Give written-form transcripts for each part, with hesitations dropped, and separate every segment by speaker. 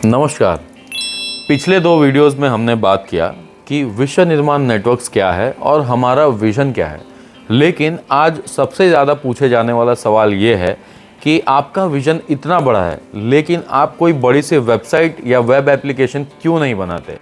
Speaker 1: नमस्कार। पिछले 2 वीडियोस में हमने बात किया कि विश्व निर्माण नेटवर्क्स क्या है और हमारा विज़न क्या है। लेकिन आज सबसे ज़्यादा पूछे जाने वाला सवाल ये है कि आपका विज़न इतना बड़ा है लेकिन आप कोई बड़ी सी वेबसाइट या वेब एप्लीकेशन क्यों नहीं बनाते।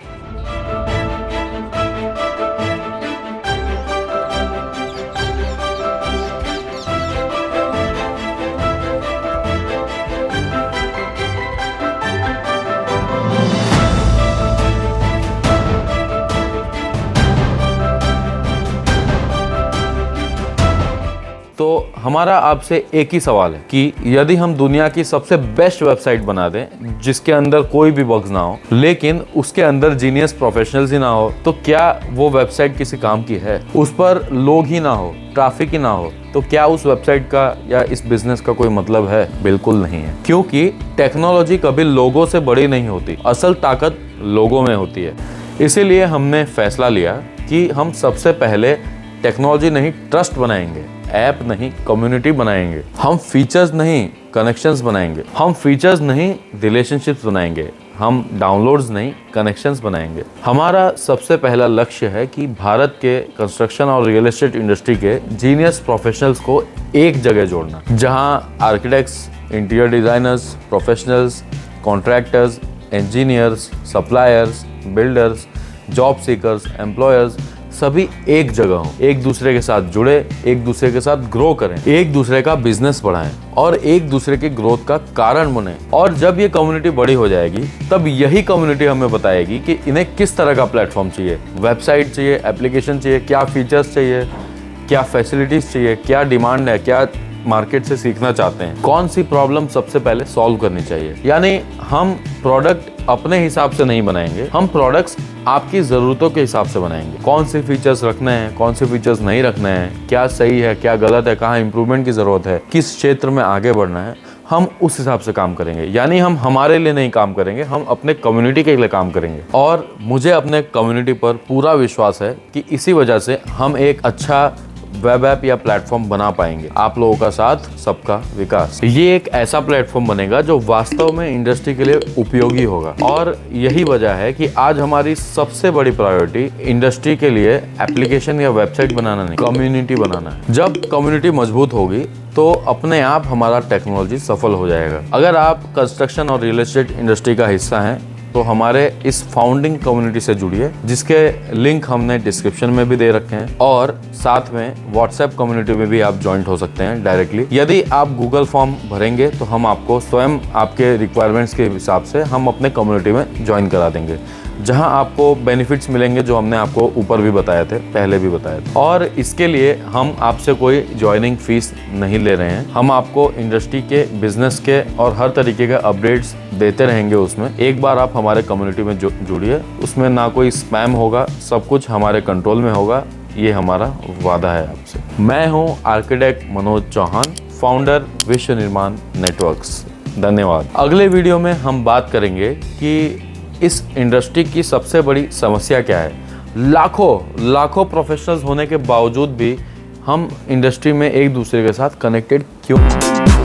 Speaker 1: तो हमारा आपसे एक ही सवाल है कि यदि हम दुनिया की सबसे बेस्ट वेबसाइट बना दें जिसके अंदर कोई भी बग्स ना हो लेकिन उसके अंदर जीनियस प्रोफेशनल्स ही ना हो, तो क्या वो वेबसाइट किसी काम की है? उस पर लोग ही ना हो, ट्रैफिक ही ना हो, तो क्या उस वेबसाइट का या इस बिजनेस का कोई मतलब है? बिल्कुल नहीं है, क्योंकि टेक्नोलॉजी कभी लोगों से बड़ी नहीं होती। असल ताकत लोगों में होती है। इसीलिए हमने फैसला लिया कि हम सबसे पहले टेक्नोलॉजी नहीं ट्रस्ट बनाएंगे, ऐप नहीं कम्युनिटी बनाएंगे। हम फीचर्स नहीं कनेक्शंस बनाएंगे। हम फीचर्स नहीं रिलेशनशिप्स बनाएंगे। हम डाउनलोड्स नहीं कनेक्शंस बनाएंगे। हमारा सबसे पहला लक्ष्य है कि भारत के कंस्ट्रक्शन और रियल एस्टेट इंडस्ट्री के जीनियस प्रोफेशनल्स को एक जगह जोड़ना, जहां architects, interior designers, professionals, contractors, engineers, suppliers, builders, job seekers, employers सभी एक जगह हों, एक दूसरे के साथ जुड़े, एक दूसरे के साथ ग्रो करें, एक दूसरे का बिजनेस बढ़ाएं और एक दूसरे की ग्रोथ का कारण बने। और जब ये कम्युनिटी बड़ी हो जाएगी तब यही कम्युनिटी हमें बताएगी कि इन्हें किस तरह का प्लेटफॉर्म चाहिए, वेबसाइट चाहिए, एप्लीकेशन चाहिए, क्या फीचर्स चाहिए, क्या फैसिलिटीज चाहिए, क्या डिमांड है, क्या मार्केट से सीखना चाहते हैं, कौन सी प्रॉब्लम सबसे पहले सॉल्व करनी चाहिए। यानी हम प्रोडक्ट अपने हिसाब से नहीं बनाएंगे, हम प्रोडक्ट्स आपकी ज़रूरतों के हिसाब से बनाएंगे। कौन से फीचर्स रखने हैं, कौन से फीचर्स नहीं रखने हैं, क्या सही है, क्या गलत है, कहाँ इंप्रूवमेंट की ज़रूरत है, किस क्षेत्र में आगे बढ़ना है, हम उस हिसाब से काम करेंगे। यानी हम हमारे लिए नहीं काम करेंगे, हम अपने कम्युनिटी के लिए काम करेंगे। और मुझे अपने कम्युनिटी पर पूरा विश्वास है कि इसी वजह से हम एक अच्छा वेब ऐप या प्लेटफॉर्म बना पाएंगे। आप लोगों का साथ, सबका विकास। ये एक ऐसा प्लेटफॉर्म बनेगा जो वास्तव में इंडस्ट्री के लिए उपयोगी होगा। और यही वजह है कि आज हमारी सबसे बड़ी प्रायोरिटी इंडस्ट्री के लिए एप्लीकेशन या वेबसाइट बनाना नहीं, कम्युनिटी बनाना है। जब कम्युनिटी मजबूत होगी तो अपने आप हमारा टेक्नोलॉजी सफल हो जाएगा। अगर आप कंस्ट्रक्शन और रियल एस्टेट इंडस्ट्री का हिस्सा हैं तो हमारे इस फाउंडिंग कम्युनिटी से जुड़िए, जिसके लिंक हमने डिस्क्रिप्शन में भी दे रखे हैं। और साथ में व्हाट्सएप कम्युनिटी में भी आप ज्वाइंट हो सकते हैं डायरेक्टली। यदि आप गूगल फॉर्म भरेंगे तो हम आपको स्वयं आपके रिक्वायरमेंट्स के हिसाब से हम अपने कम्युनिटी में ज्वाइन करा देंगे, जहां आपको बेनिफिट्स मिलेंगे जो हमने आपको ऊपर भी बताए थे, पहले भी बताए थे। और इसके लिए हम आपसे कोई ज्वाइनिंग फीस नहीं ले रहे हैं। हम आपको इंडस्ट्री के, बिजनेस के और हर तरीके के अपडेट्स देते रहेंगे। उसमें एक बार आप हमारे कम्युनिटी में जुड़िए, उसमें ना कोई स्पैम होगा, सब कुछ हमारे कंट्रोल में होगा। ये हमारा वादा है आपसे। मैं हूँ आर्किटेक्ट मनोज चौहान, फाउंडर विश्व निर्माण नेटवर्क्स। धन्यवाद। अगले वीडियो में हम बात करेंगे कि इस इंडस्ट्री की सबसे बड़ी समस्या क्या है। लाखों प्रोफेशनल्स होने के बावजूद भी हम इंडस्ट्री में एक दूसरे के साथ कनेक्टेड क्यों हैं।